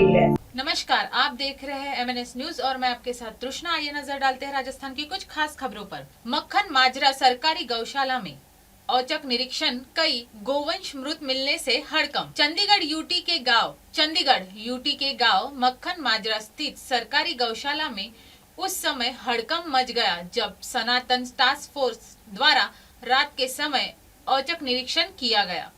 गई है। नमस्कार, आप देख रहे हैं MNS न्यूज और मैं आपके साथ तृष्णा। आइए नजर डालते हैं राजस्थान की कुछ खास खबरों पर। मक्खन माजरा सरकारी गौशाला में औचक निरीक्षण, कई गोवंश मृत मिलने से हड़कंप। चंडीगढ़ यूटी के गांव मक्खन माजरा स्थित सरकारी गौशाला में उस समय हड़कंप मच गया जब सनातन टास्क फोर्स द्वारा रात के समय औचक निरीक्षण किया गया।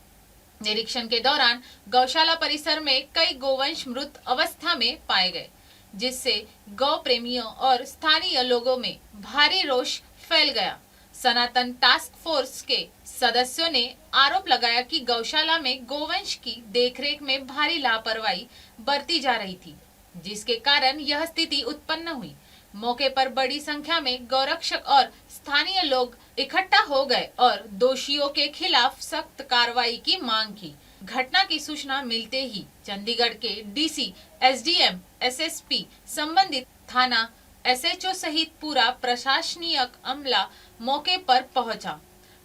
निरीक्षण के दौरान गौशाला परिसर में कई गोवंश मृत अवस्था में पाए गए, जिससे गौ प्रेमियों और स्थानीय लोगों में भारी रोष फैल गया। सनातन टास्क फोर्स के सदस्यों ने आरोप लगाया कि गौशाला में गोवंश की देखरेख में भारी लापरवाही बरती जा रही थी, जिसके कारण यह स्थिति उत्पन्न हुई। मौके पर बड़ी संख्या में गौरक्षक और स्थानीय लोग इकट्ठा हो गए और दोषियों के खिलाफ सख्त कार्रवाई की मांग की। घटना की सूचना मिलते ही चंडीगढ़ के डीसी, एसडीएम, एसएसपी, संबंधित थाना SHO सहित पूरा प्रशासनिक अमला मौके पर पहुंचा।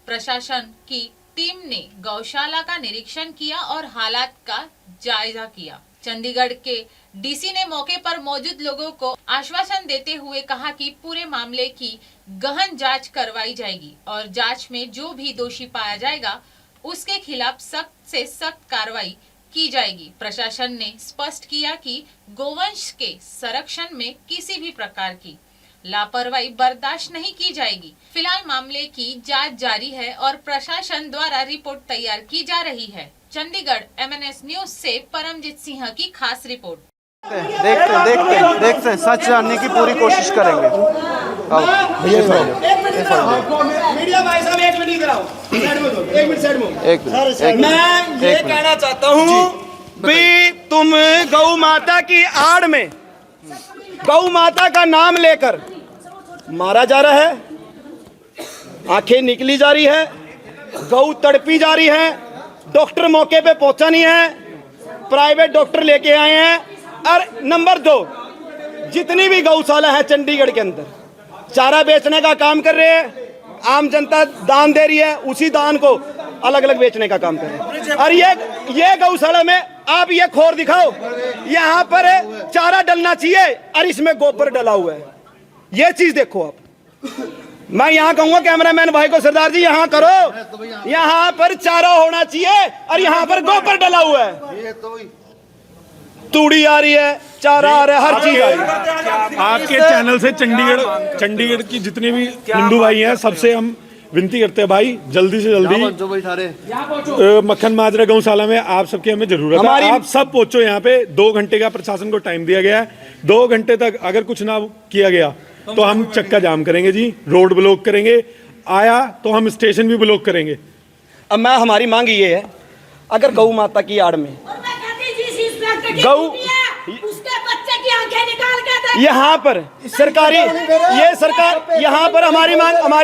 प्रशासन की टीम ने गौशाला का निरीक्षण किया और हालात का जायजा किया। चंडीगढ़ के डीसी ने मौके पर मौजूद लोगों को आश्वासन देते हुए कहा कि पूरे मामले की गहन जांच करवाई जाएगी और जांच में जो भी दोषी पाया जाएगा उसके खिलाफ सख्त से सख्त कार्रवाई की जाएगी। प्रशासन ने स्पष्ट किया कि गोवंश के संरक्षण में किसी भी प्रकार की लापरवाही बर्दाश्त नहीं की जाएगी। फिलहाल मामले की जांच जारी है और प्रशासन द्वारा रिपोर्ट तैयार की जा रही है। चंडीगढ़ MNS न्यूज से परमजीत सिंह की खास रिपोर्ट। देखते हैं, सच जानने की पूरी कोशिश करेंगे। मीडिया भाई साहब एक मिनट कराओ, एक मिनट साइड में। मैं ये कहना चाहता हूँ भी तुम गौ माता की आड़ में गौ माता का नाम लेकर मारा जा रहा है, आंखें निकली जा रही है, गौ तड़पी जा रही है, डॉक्टर मौके पे पहुंचा नहीं है, प्राइवेट डॉक्टर लेके आए हैं। और नंबर 2, जितनी भी गौशाला है चंडीगढ़ के अंदर चारा बेचने का काम कर रहे हैं, आम जनता दान दे रही है, उसी दान को अलग अलग बेचने का काम कर रहे हैं। और ये गौशाला में आप ये खोर दिखाओ, यहाँ पर चारा डलना चाहिए और इसमें गोबर डला हुआ है। ये चीज देखो आप। मैं यहाँ कहूंगा कैमरामैन भाई को, सरदार जी यहाँ करो, यहाँ पर चारा होना चाहिए और यहाँ पर गोबर डला हुआ है। तूड़ी आ रही है, चारा आ रहा है, हर चीज आ रही है। आपके चैनल से चंडीगढ़ की जितने भी हिंदू भाई हैं सबसे हम विनती करते हैं भाई, जल्दी से जल्दी मक्खन माजरा गौशाला में आप सबकी हमें जरूरत है। आप सब पहुंचो यहाँ पे। 2 घंटे का प्रशासन को टाइम दिया गया है। 2 घंटे तक अगर कुछ ना किया गया तो हम चक्का जाम करेंगे जी, रोड ब्लॉक करेंगे, आया तो हम स्टेशन भी ब्लॉक करेंगे। अब मैं हमारी मांग ये है, अगर गौ माता की आड़ में गौ उसके बच्चे की आंखें निकाल के यहाँ पर सरकारी ये सरकार यहाँ पर हमारी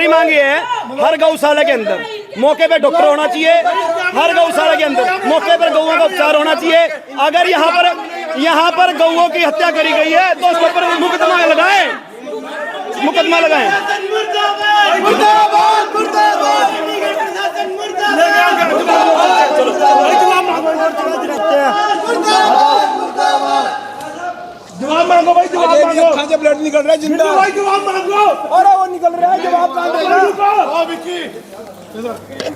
मांग ये है, हर गौशाला के अंदर मौके पे डॉक्टर होना चाहिए, हर गौशाला के अंदर मौके पर गौओं का उपचार होना चाहिए। अगर यहाँ पर गौओं की हत्या करी गई है तो उसके ऊपर मुकदमा लगाएं। जवाब मांगो भाई, जवाब मांगो। अखां से ब्लड निकल रहा है, जिंदा भाई जवाब मांगो। और वो निकल रहा है, जवाब मांगो।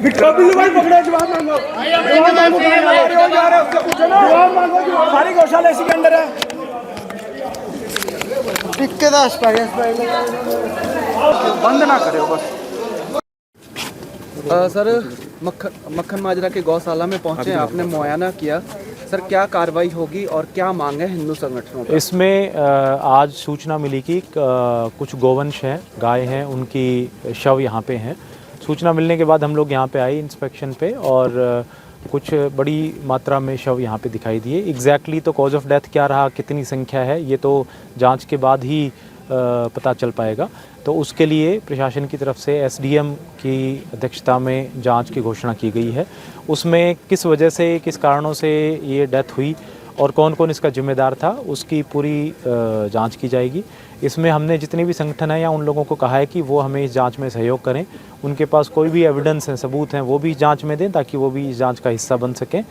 बिल्लू भाई पकड़ो, जवाब मांगो। जवाब मांगो। सारी गौशाला इसी के अंदर है। बंद ना करे बस। सर मक्खन माजरा के गौशाला में पहुंचे, आपने मुआयना किया, सर क्या कार्रवाई होगी और क्या मांग है हिंदू संगठनों पर? इसमें आज सूचना मिली कि कुछ गोवंश हैं, गाय हैं, उनकी शव यहाँ पे हैं। सूचना मिलने के बाद हम लोग यहाँ पे आए इंस्पेक्शन पे और कुछ बड़ी मात्रा में शव यहाँ पे दिखाई दिए। एग्जैक्टली तो कॉज ऑफ डेथ क्या रहा, कितनी संख्या है, ये तो जांच के बाद ही पता चल पाएगा। तो उसके लिए प्रशासन की तरफ से एसडीएम की अध्यक्षता में जांच की घोषणा की गई है। उसमें किस वजह से, किस कारणों से ये डेथ हुई और कौन कौन इसका जिम्मेदार था, उसकी पूरी जांच की जाएगी। इसमें हमने जितने भी संगठन हैं या उन लोगों को कहा है कि वो हमें इस जांच में सहयोग करें, उनके पास कोई भी एविडेंस हैं, सबूत हैं, वो भी जांच में दें ताकि वो भी इस जांच का हिस्सा बन सकें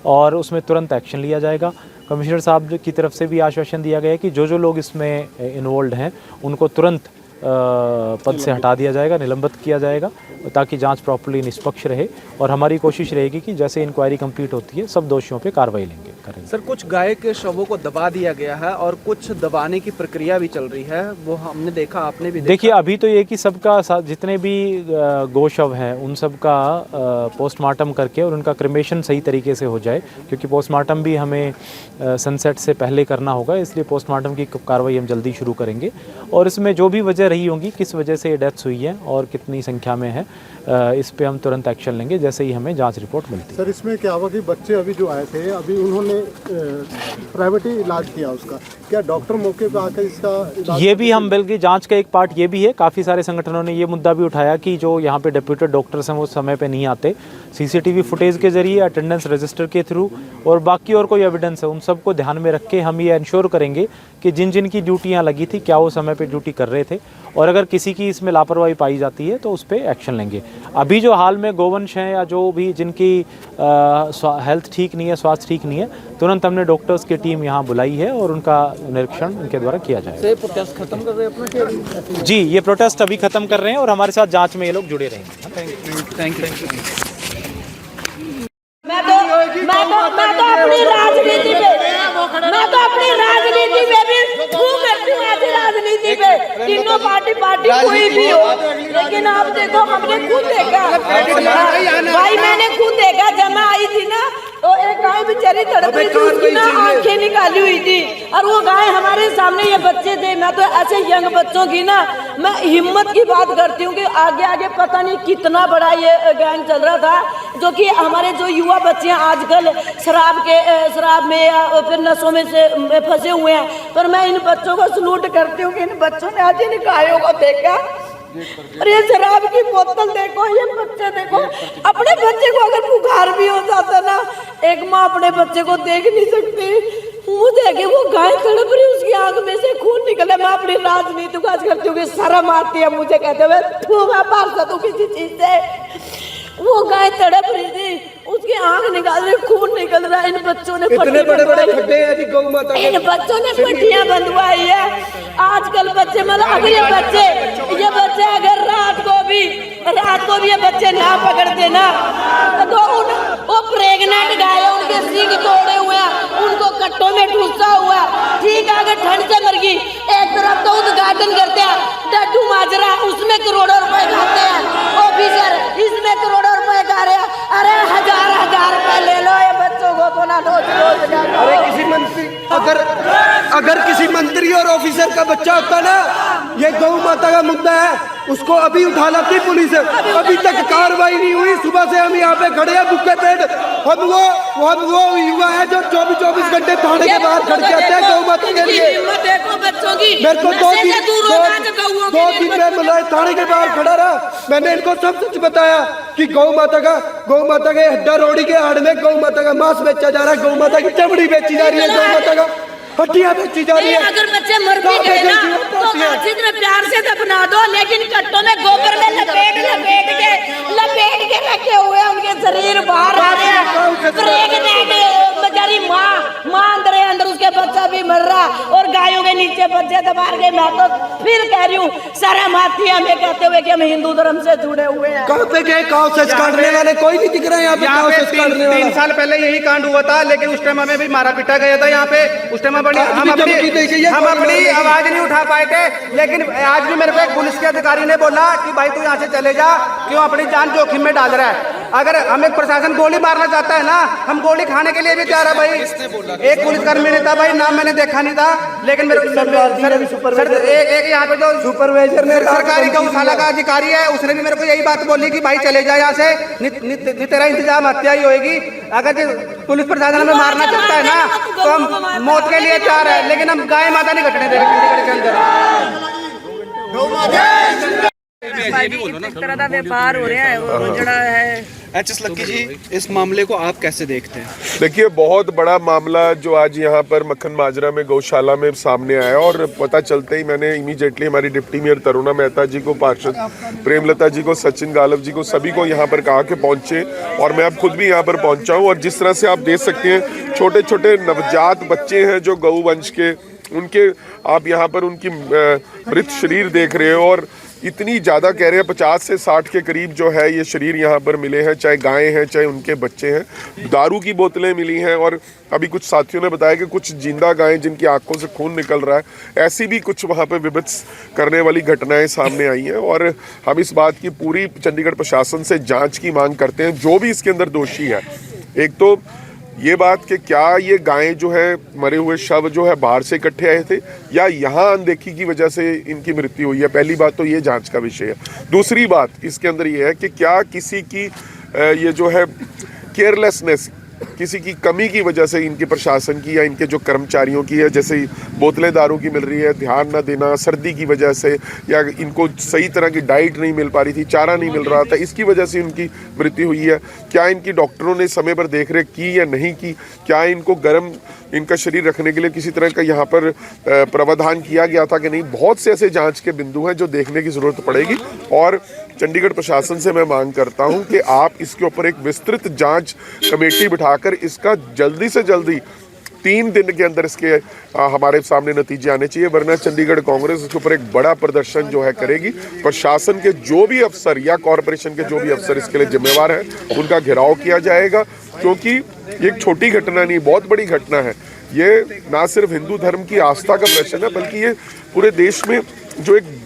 और उसमें तुरंत एक्शन लिया जाएगा। कमिश्नर साहब की तरफ से भी आश्वासन दिया गया है कि जो लोग इसमें इन्वॉल्व हैं उनको तुरंत पद से हटा दिया जाएगा, निलंबित किया जाएगा, ताकि जांच प्रॉपर्ली निष्पक्ष रहे। और हमारी कोशिश रहेगी कि जैसे इंक्वायरी कंप्लीट होती है सब दोषियों पे कार्रवाई करेंगे। सर कुछ गाय के शवों को दबा दिया गया है और कुछ दबाने की प्रक्रिया भी चल रही है, वो हमने देखा, आपने भी देखा। देखिए अभी तो ये कि सबका जितने भी गौशव हैं उन सब का पोस्टमार्टम करके और उनका क्रिमेशन सही तरीके से हो जाए, क्योंकि पोस्टमार्टम भी हमें सनसेट से पहले करना होगा, इसलिए पोस्टमार्टम की कार्रवाई हम जल्दी शुरू करेंगे। और इसमें जो भी वजह रही होंगी, किस वजह से ये डेथ्स हुई है और कितनी संख्या में है, इस पे हम तुरंत एक्शन लेंगे जैसे ही हमें जांच रिपोर्ट मिलती है। सर इसमें क्या हुआ कि बच्चे अभी जो आए थे अभी उन्होंने प्राइवेट ही इलाज किया उसका, क्या डॉक्टर मौके पर आकर इसका इलाज? ये भी हम बल्कि जांच का एक पार्ट ये भी है, काफ़ी सारे संगठनों ने ये मुद्दा भी उठाया कि जो यहाँ पे डिप्यूटेड डॉक्टर्स हैं वो समय पे नहीं आते। सीसीटीवी फुटेज के जरिए, अटेंडेंस रजिस्टर के थ्रू और बाकी और कोई एविडेंस है, उन सबको ध्यान में रख के हम ये इंश्योर करेंगे कि जिन जिन की ड्यूटियाँ लगी थी क्या वो समय पे ड्यूटी कर रहे थे, और अगर किसी की इसमें लापरवाही पाई जाती है तो उस पर एक्शन लेंगे। अभी जो हाल में गोवंश हैं या जो भी जिनकी हेल्थ ठीक नहीं है, स्वास्थ्य ठीक नहीं है, तुरंत हमने डॉक्टर्स की टीम यहाँ बुलाई है और उनका निरीक्षण उनके द्वारा किया जाएगा। प्रोटेस्ट खत्म कर रहे हैं अपना? जी, ये प्रोटेस्ट अभी खत्म कर रहे हैं और हमारे साथ जांच में ये लोग जुड़े रहेंगे। Thank you. मैं तो अपनी राजनीति पे भी खूब करती हूँ, ऐसी राजनीति पे तीनों पार्टी कोई भी हो, लेकिन आप देखो हमने खुद देखा भाई, मैंने खुद देखा जब मैं आई थी ना तो एक गाय बेचारी तड़प रही थी, उसकी ना आंखें निकाली हुई थी और वो गाय हमारे सामने, ये बच्चे थे। मैं तो ऐसे यंग बच्चों की ना मैं हिम्मत की बात करती हूँ कि आगे आगे पता नहीं कितना बड़ा ये गैंग चल रहा था, जो कि हमारे जो युवा बच्चे आजकल शराब में या फिर नशों में से फंसे हुए हैं। पर मैं इन बच्चों को सलूट करती हूँ कि इन बच्चों ने आज इन गायों को देखा और ये शराब की बोतल देखो, ये बच्चे देखो, अपने बच्चे को अगर बुखार भी हो जाता ना, एक माँ अपने बच्चे को देख नहीं सकती। मुझे कि वो गाय तड़प रही, उसकी आंख में से खून निकले। मैं अपनी राजनीति को आज करती हूँ कि शर्म आती है मुझे कहते हुए, मैं पार्षद हूँ किसी चीज से। वो गाय तड़प रही थी, उसकी आंख निकाल रही, खून निकल रहा है। इन बच्चों ने इतने बड़े-बड़े खड्डे हैं जी गौ माता के। इन बच्चों ने पट्टियां बंधवाई है। आजकल बच्चे मतलब अगर ये बच्चे अगर रात को भी ये बच्चे ना पकड़ते ना तो वो प्रेग्नेंट गाय है, उनके सींग तोड़े हुए हैं, उनको कट्टों में ठूसा हुआ है। ठीक है, अगर ठंड से मर गई, एक तरफ तो उद्घाटन करते हैं डड्डू माजरा, उसमें करोड़ों रुपए खाते हैं ऑफिसर, इसमें करोड़ों रुपए खा रहे हैं। अरे हजार रुपए ले लो, ये बच्चों को तो ना रोज। अरे किसी मंत्री अगर किसी मंत्री और ऑफिसर का बच्चा होता ना, ये गौ माता का मुद्दा है, उसको अभी उठा लाती पुलिस। अभी तक कार्रवाई नहीं हुई। सुबह से हम यहाँ पे खड़े हैं भूखे पेट। हम वो युवा है जो 24 घंटे थाने के बाहर खड़ के आते हैं गौ माता के लिए। मेरे को 2 दिन में बुलाए, थाने के बाहर खड़ा रहा। मैंने इनको सब सच बताया कि गौ माता के हड्डा रोड़ी के आड़ में गौ माता का मांस बेचा जा रहा है, गौ माता की चमड़ी बेची जा रही है, गौ माता का हड्डियां बेची जा रही है। अगर बच्चे मर भी गए ना तो जितने प्यार से दफना दो, लेकिन कट्टों में गोबर में लपेट के रखे हुए, उनके शरीर बाहर आ रहे हैं। प्रेग्नेंट बेचारी माँ अंदर उसके बच्चा भी मर रहा और गायों के नीचे बच्चे दबा गए। मैं तो फिर कह रही हूँ शर्म आती है हमें कहते हुए कि हम हिंदू धर्म से जुड़े हुए हैं। कहाँ पे गए काऊ सच काटने वाले? कोई नहीं दिख रहा है यहाँ पे। 3 साल पहले यही कांड हुआ था, लेकिन उस टाइम हमें भी मारा पीटा गया था यहाँ पे। उस टाइम हम अपनी आवाज नहीं उठा पाए थे। लेकिन आज भी मेरे को एक पुलिस के अधिकारी ने बोला कि भाई तू यहाँ से चले जा, क्यों अपनी जान जोखिम में डाल रहा है। अगर हमें प्रशासन गोली मारना चाहता है ना, हम गोली खाने के लिए भी तैयार है भाई। एक पुलिसकर्मी ने था भाई, नाम मैंने देखा नहीं था, लेकिन मेरे एक यहाँ पे जो सुपरवाइजर ने सरकारी गौशाला का अधिकारी है, उसने भी मेरे को यही बात बोली कि भाई चले जाए यहाँ से, नहीं तेरा इंतजाम हत्या ही होगी। अगर पुलिस प्रशासन हमें मारना चाहता है ना तो हम मौत के लिए तैयार है, लेकिन हम गाय माता नहीं घटने दे रहे चंडीगढ़ के अंदर। इस तरह का व्यापार हो रहा है, वो जड़ा है एचएस लक्की जी, इस मामले को आप कैसे देखते हैं? देखिए, बहुत बड़ा मामला जो आज यहाँ पर मक्खन माजरा में गौशाला में सामने आया, और पता चलते ही मैंने इमीडिएटली हमारी डिप्टी मेयर तरुणा मेहता जी को, पार्षद प्रेमलता जी को, सचिन गालव जी को, सभी को यहाँ पर कहा कि पहुँचे, और मैं अब खुद भी यहाँ पर पहुँचा हूँ। और जिस तरह से आप देख सकते हैं, छोटे छोटे नवजात बच्चे हैं जो गौ वंश के, उनके आप यहाँ पर उनकी मृत शरीर देख रहे हो, और इतनी ज़्यादा कह रहे हैं 50 से 60 के करीब जो है ये शरीर यहाँ पर मिले हैं, चाहे गायें हैं चाहे उनके बच्चे हैं। दारू की बोतलें मिली हैं, और अभी कुछ साथियों ने बताया कि कुछ जिंदा गायें जिनकी आंखों से खून निकल रहा है, ऐसी भी कुछ वहाँ पे विभत्स करने वाली घटनाएं सामने आई हैं। और हम इस बात की पूरी चंडीगढ़ प्रशासन से जाँच की मांग करते हैं, जो भी इसके अंदर दोषी है। एक तो ये बात कि क्या ये गायें जो है, मरे हुए शव जो है बाहर से इकट्ठे आए थे या यहाँ अनदेखी की वजह से इनकी मृत्यु हुई है, पहली बात तो ये जांच का विषय है। दूसरी बात इसके अंदर ये है कि क्या किसी की ये जो है केयरलेसनेस, किसी की कमी की वजह से इनके प्रशासन की या इनके जो कर्मचारियों की है, जैसे बोतलें दारू की मिल रही है, ध्यान न देना, सर्दी की वजह से, या इनको सही तरह की डाइट नहीं मिल पा रही थी, चारा नहीं मिल रहा था, इसकी वजह से इनकी मृत्यु हुई है। क्या इनकी डॉक्टरों ने समय पर देखरेख की या नहीं की? क्या इनको गर्म इनका शरीर रखने के लिए किसी तरह का यहाँ पर प्रावधान किया गया था कि नहीं? बहुत से ऐसे जांच के बिंदु हैं जो देखने की ज़रूरत पड़ेगी, और चंडीगढ़ प्रशासन से मैं मांग करता हूं कि आप इसके ऊपर एक विस्तृत जांच कमेटी बिठाकर इसका जल्दी से जल्दी 3 दिन के अंदर इसके हमारे सामने नतीजे आने चाहिए, वरना चंडीगढ़ कांग्रेस इसके ऊपर एक बड़ा प्रदर्शन जो है करेगी। प्रशासन के जो भी अफसर या कॉरपोरेशन के जो भी अफसर इसके लिए जिम्मेवार हैं, उनका घेराव किया जाएगा, क्योंकि ये एक छोटी घटना नहीं, बहुत बड़ी घटना है। ये ना सिर्फ हिंदू धर्म की आस्था का प्रश्न है, बल्कि ये पूरे देश में जो एक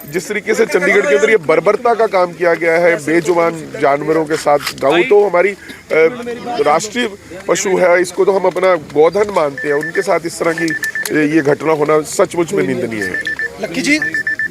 जिस तरीके से चंडीगढ़ के अंदर ये बर्बरता का काम किया गया है बेजुबान जानवरों के साथ, गऊ तो हमारी राष्ट्रीय पशु है, इसको तो हम अपना गोधन मानते हैं, उनके साथ इस तरह की ये घटना होना सचमुच में निंदनीय है। लक्की जी,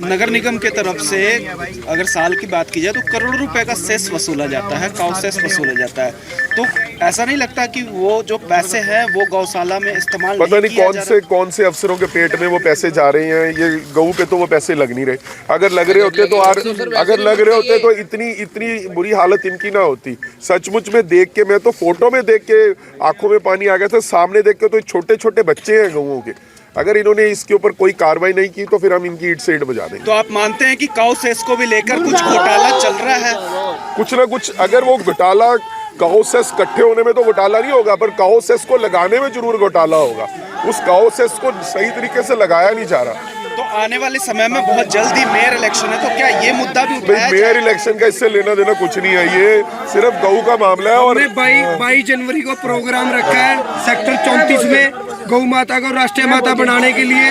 नगर निगम के तरफ से अगर साल की बात की जाए तो करोड़ों रुपए का सेस वसूला जाता है, काउ सेस वसूला जाता है, तो ऐसा नहीं लगता कि वो जो पैसे हैं वो गौशाला में इस्तेमाल पता नहीं कौन से अफसरों के पेट में वो पैसे जा रहे हैं? ये गऊ पे तो वो पैसे लग नहीं रहे, अगर लग रहे होते तो इतनी बुरी हालत इनकी ना होती। सचमुच में देख के, मैं तो फोटो में देख के आंखों में पानी आ गया था, सामने देख के तो छोटे छोटे बच्चे हैं गऊओं के। अगर इन्होंने इसके ऊपर कोई कार्रवाई नहीं की तो फिर हम इनकी ईंट से ईंट बजा देंगे। तो आप मानते हैं कि काउ सेस को भी लेकर कुछ घोटाला चल रहा है? कुछ ना कुछ, अगर वो घोटाला काउ सेस इकट्ठे होने में तो घोटाला नहीं होगा, पर काउ सेस को लगाने में जरूर घोटाला होगा। उस काउ सेस को सही तरीके से लगाया नहीं जा रहा। तो आने वाले समय में बहुत जल्दी मेयर इलेक्शन है, तो क्या ये मुद्दा भी उठाया मेयर इलेक्शन का इससे लेना देना कुछ नहीं है, ये सिर्फ गऊ का मामला है। और 22 जनवरी को प्रोग्राम रखा है सेक्टर 34 में गौ माता को राष्ट्रीय माता बनाने के लिए।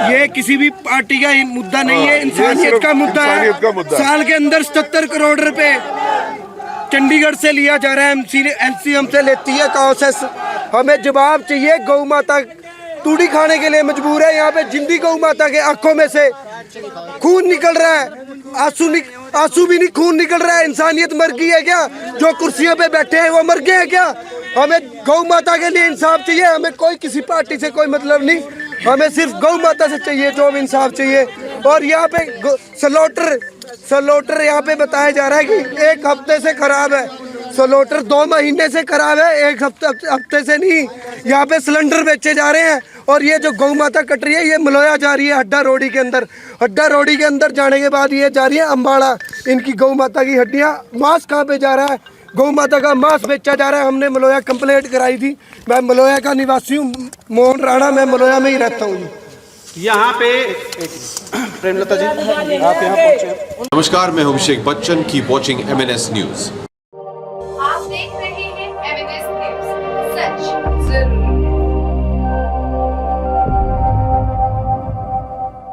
ये किसी भी पार्टी का मुद्दा नहीं है, इंसानियत का मुद्दा है। साल के अंदर 77 करोड़ रुपए चंडीगढ़ से लिया जा रहा है, एमसीएम से लेती है काउ सेस। हमें जवाब चाहिए। गौ माता तूड़ी खाने के लिए मजबूर है। यहाँ पे जिंदी गौ माता के आंखों में से खून निकल रहा है, आंसू भी नहीं, खून निकल रहा है। इंसानियत मर गई है क्या? जो कुर्सियों पे बैठे हैं वो मर गए हैं क्या? हमें गौ माता के लिए इंसाफ चाहिए। हमें कोई किसी पार्टी से कोई मतलब नहीं, हमें सिर्फ गौ माता से चाहिए जो इंसाफ चाहिए। और यहाँ पे स्लॉटर यहाँ पे बताया जा रहा है कि 1 हफ्ते से खराब है, स्लॉटर 2 महीने से खराब है, 1 हफ्ते से नहीं। यहाँ पे सिलेंडर बेचे जा रहे हैं और ये जो गौ माता कट रही है ये मलोया जा रही है हड्डा रोडी के अंदर। हड्डा रोडी के अंदर जाने के बाद ये जा रही है अम्बाड़ा। इनकी गौ माता की हड्डियाँ, मांस कहाँ पे जा रहा है? गौ माता का मांस बेचा जा रहा है। हमने मलोया कंप्लेंट कराई थी। मैं मलोया का निवासी हूँ, मोहन राणा, मैं मलोया में ही रहता हूँ। यहाँ पे प्रेमलता जी, आप यहाँ पहुँचे। नमस्कार, मैं Abhishek Bachchan. Keep watching MNS news. आप देख रहे हैं MNS न्यूज, सच